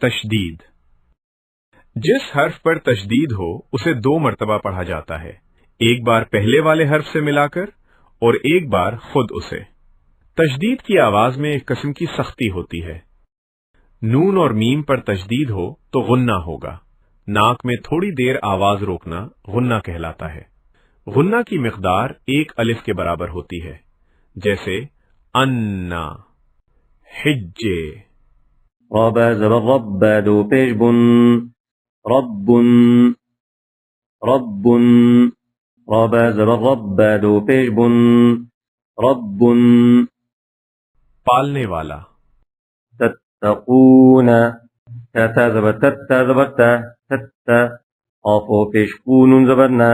تشدید، جس حرف پر تشدید ہو اسے 2 مرتبہ پڑھا جاتا ہے، ایک بار پہلے والے حرف سے ملا کر اور ایک بار خود اسے۔ تشدید کی آواز میں ایک قسم کی سختی ہوتی ہے۔ نون اور میم پر تشدید ہو تو غنہ ہوگا، ناک میں تھوڑی دیر آواز روکنا غنہ کہلاتا ہے۔ غنہ کی مقدار 1 الف کے برابر ہوتی ہے، جیسے انا، حجے۔ ربا زبر رب دو پیش بن، رب رب، ربا زبر رب دو پیش بن، رب۔ پالنے والا، تتقون، تا زبر تا زبر تا، قاف و پیش قون زبرنا،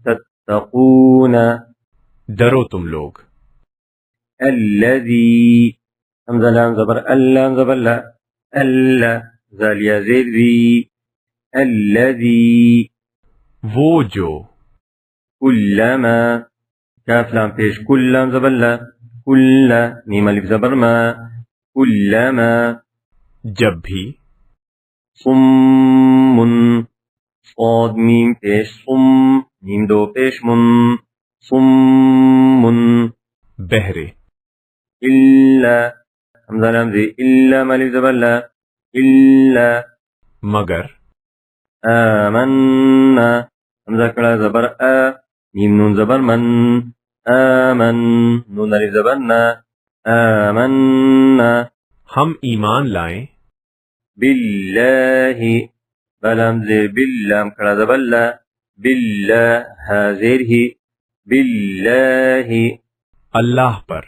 تتقون۔ ڈرو تم لوگ، الذي، حمزہ لام زبر اللام زبر لا، اللہ زالیہ زیر ذی، الذي، وہ جو، کلما، کاف لام پیش کل لام زبر لا، کل میم الف زبر ما، کلما۔ جب بھی، صم، صاد میم پیش صم، میم 2 پیش من، صم۔ بہرے، الا، حمزہ لام زی الا مالف زبر لا، الا۔ مگر، آمنا، حمزہ کڑا زبر آ، میم نون زبر من، آمن، نون الف زبر نا، آمنا۔ ہم ایمان لائیں، باللہ، بلام زیر باللام کڑا زبر لا، باللہ، ہا زیر ہی، باللہ۔ اللہ پر،